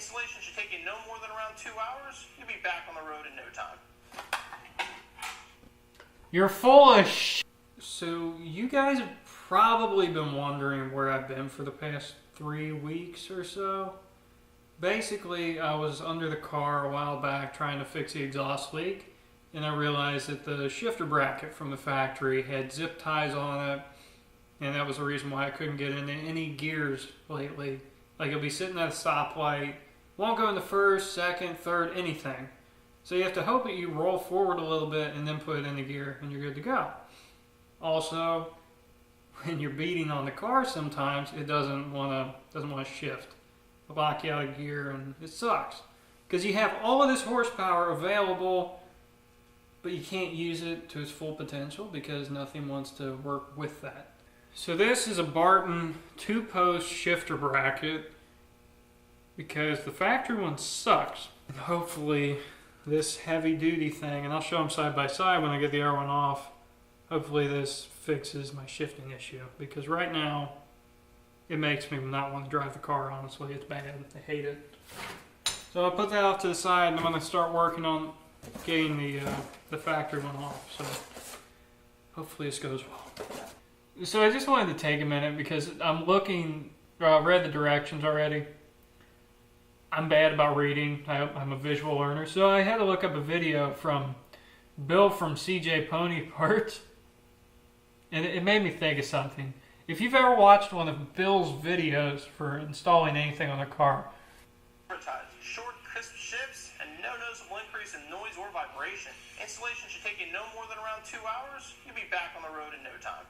Installation should take you no more than around 2 hours. You'll be back on the road in no time. You're full of sh**. So you guys have probably been wondering where I've been for the past 3 weeks or so. Basically, I was under the car a while back trying to fix the exhaust leak, and I realized that the shifter bracket from the factory had zip ties on it, and that was the reason why I couldn't get into any gears lately. Like, it'll be sitting at a stoplight, won't go into first, second, third, anything. So you have to hope that you roll forward a little bit and then put it into gear, and you're good to go. Also, when you're beating on the car sometimes, it doesn't want to shift. It'll lock you out of gear, and it sucks. Because you have all of this horsepower available, but you can't use it to its full potential because nothing wants to work with that. So this is a Barton 2-post shifter bracket because the factory one sucks. And hopefully this heavy duty thing, and I'll show them side by side when I get the other one off, hopefully this fixes my shifting issue, because right now it makes me not want to drive the car. Honestly, it's bad. I hate it. So I'll put that off to the side, and I'm going to start working on getting the factory one off. So hopefully this goes well. So I just wanted to take a minute because I'm looking. I read the directions already. I'm bad about reading. I'm a visual learner, so I had to look up a video from Bill from CJ Pony Parts, and it made me think of something. If you've ever watched one of Bill's videos for installing anything on a car, short, crisp shifts, and no noticeable increase in noise or vibration. Installation should take you no more than around 2 hours. You'll be back on the road in no time.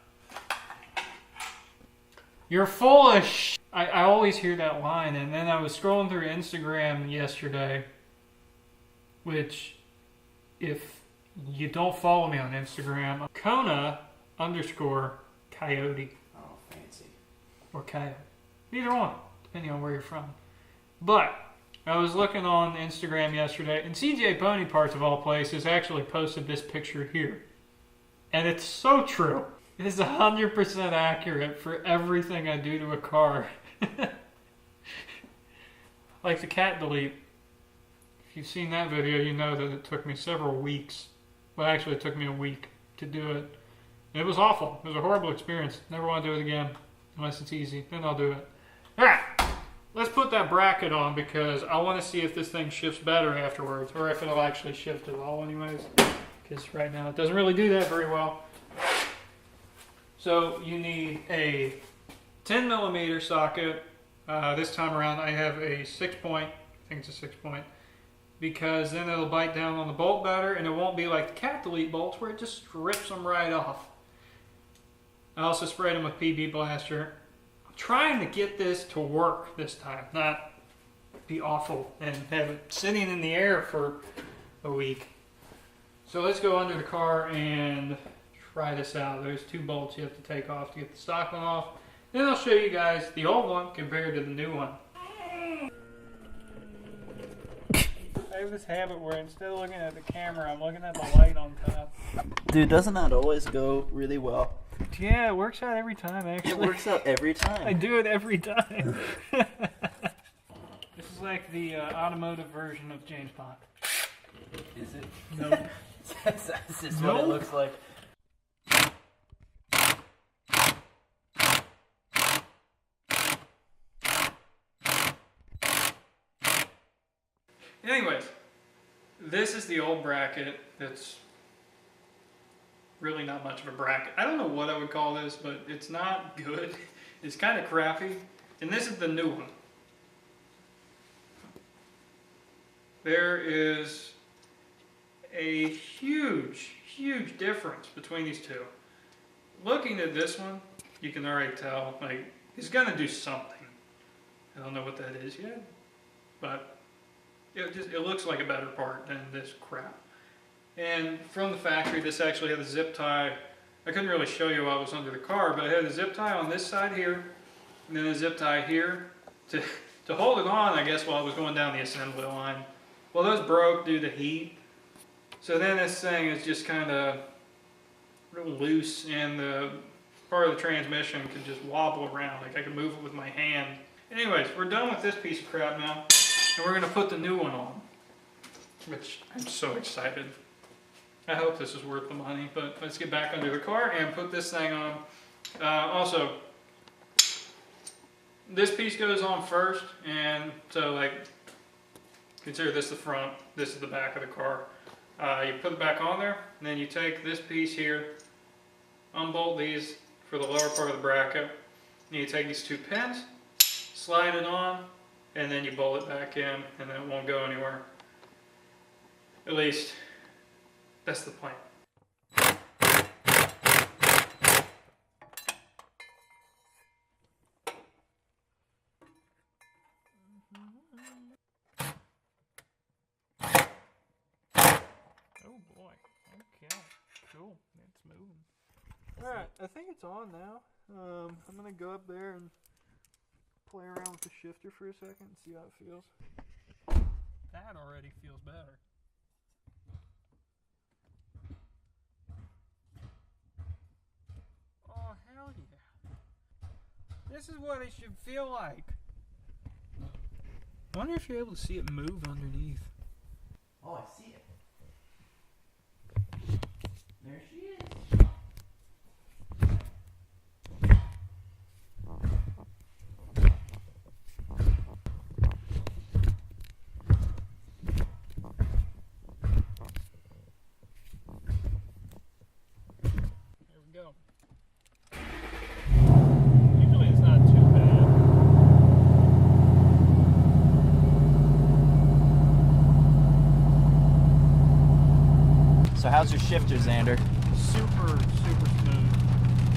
You're full of sh**. I always hear that line, and then I was scrolling through Instagram yesterday, which, if you don't follow me on Instagram, Kona_coyote. Oh, fancy. Or coyote. Either one, depending on where you're from. But I was looking on Instagram yesterday, and CJ Pony Parts, of all places, actually posted this picture here. And it's so true. It is 100% accurate for everything I do to a car. Like the cat delete. If you've seen that video, you know that it took me several weeks. Well, actually, it took me a week to do it. It was awful. It was a horrible experience. Never want to do it again. Unless it's easy. Then I'll do it. Alright. Let's put that bracket on because I want to see if this thing shifts better afterwards. Or if it'll actually shift at all anyways. Because right now it doesn't really do that very well. So you need a 10mm socket. This time around I have a 6-point. I think it's a 6-point. Because then it'll bite down on the bolt better, and it won't be like the cat delete bolts where it just strips them right off. I also sprayed them with PB Blaster. I'm trying to get this to work this time, not be awful and have it sitting in the air for a week. So let's go under the car and try this out. There's 2 bolts you have to take off to get the stock one off. Then I'll show you guys the old one compared to the new one. I have this habit where instead of looking at the camera, I'm looking at the light on top. Dude, doesn't that always go really well? Yeah, it works out every time, actually. It works out every time. I do it every time. This is like the automotive version of James Bond. Is it? No. That's just what it looks like. Anyways, this is the old bracket that's really not much of a bracket. I don't know what I would call this, but it's not good. It's kind of crappy. And this is the new one. There is a huge, huge difference between these two. Looking at this one, you can already tell, like, it's gonna do something. I don't know what that is yet, but it looks like a better part than this crap. And from the factory, this actually had a zip tie. I couldn't really show you while I was under the car, but it had a zip tie on this side here, and then a zip tie here to hold it on, I guess, while I was going down the assembly line. Well, those broke due to heat. So then this thing is just kind of real loose, and the part of the transmission could just wobble around. Like I could move it with my hand. Anyways, we're done with this piece of crap now. And we're going to put the new one on, which I'm so excited. I hope this is worth the money, but let's get back under the car and put this thing on. Also, this piece goes on first, and so like, consider this the front, this is the back of the car. You put it back on there, and then you take this piece here, unbolt these for the lower part of the bracket, and you take these two pins, slide it on, and then you bolt it back in, and then it won't go anywhere. At least, that's the plan. Oh boy, okay, cool, it's moving. Alright, I think it's on now. I'm gonna go up there and play around with the shifter for a second and see how it feels. That already feels better. Oh, hell yeah. This is what it should feel like. I wonder if you're able to see it move underneath. Oh, I see it. There she is. There we go. Usually it's not too bad. So how's your shifter, Xander? Super smooth.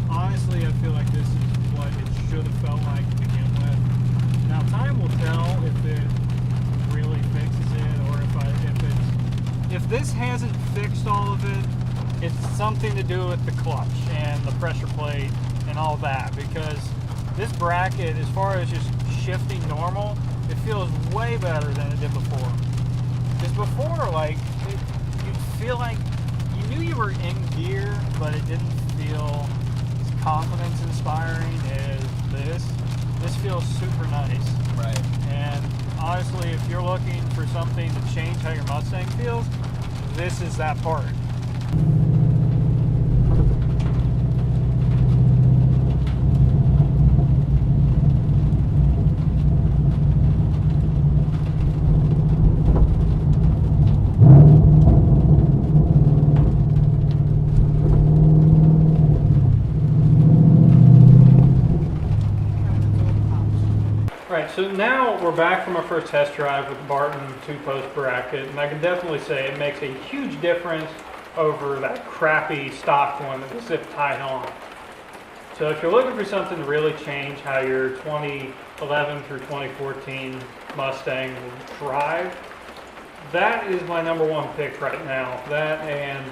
Honestly, I feel like this is what it should have felt like to begin with. Now, time will tell if it really fixes it, or if this hasn't fixed all of it, it's something to do with the clutch and the pressure plate and all that. Because this bracket, as far as just shifting normal, it feels way better than it did before. Because before, like, you feel like you knew you were in gear, but it didn't feel as confidence inspiring as this. This feels super nice. Right. And honestly, if you're looking for something to change how your Mustang feels, this is that part. Alright, so now we're back from our first test drive with the Barton 2-post bracket, and I can definitely say it makes a huge difference over that crappy stock one that was zip tied on. So if you're looking for something to really change how your 2011 through 2014 Mustang will drive, that is my number one pick right now. That and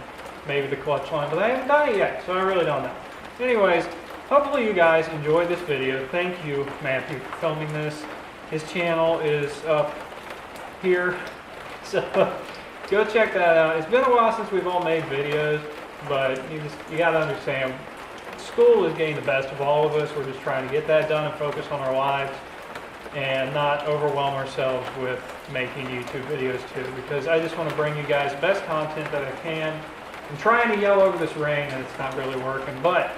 maybe the clutch line, but I haven't done it yet, so I really don't know. Anyways, hopefully you guys enjoyed this video. Thank you, Matthew, for filming this. His channel is up here, so go check that out. It's been a while since we've all made videos, but you gotta understand, school is getting the best of all of us. We're just trying to get that done and focus on our lives and not overwhelm ourselves with making YouTube videos too, because I just want to bring you guys the best content that I can. I'm trying to yell over this rain and it's not really working, but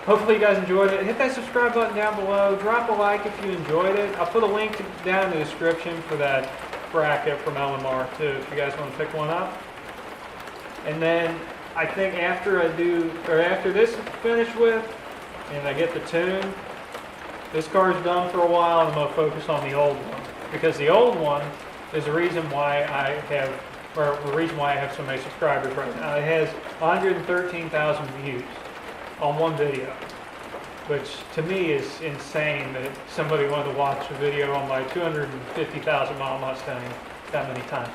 hopefully you guys enjoyed it. Hit that subscribe button down below. Drop a like if you enjoyed it. I'll put a link down in the description for that bracket from LMR too, if you guys want to pick one up. And then I think after this is finished with, and I get the tune, this car's done for a while, and I'm going to focus on the old one. Because the old one is the reason why I have so many subscribers right now. It has 113,000 views on one video, which to me is insane that somebody wanted to watch a video on my 250,000 mile Mustang that many times,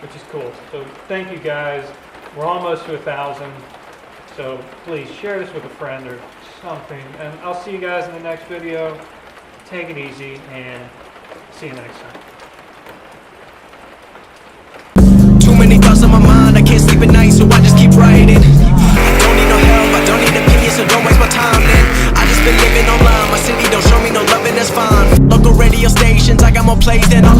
which is cool. So thank you guys. We're almost to 1,000, so please share this with a friend or something, and I'll see you guys in the next video. Take it easy, and see you next time. Too many thoughts on my mind, I can't sleep at night, so I just keep writing. I don't need no help, I don't need opinions, so don't waste my time then. I just been living online, my city don't show me no love and that's fine. Local radio stations, I got more plays than all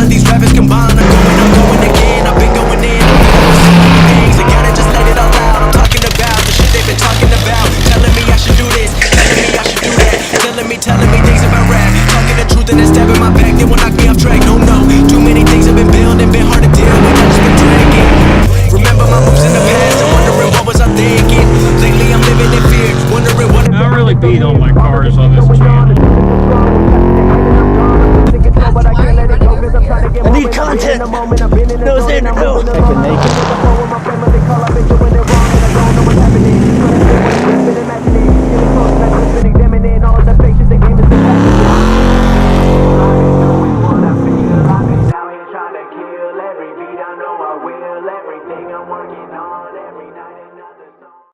beat on my cars on this channel. I need content.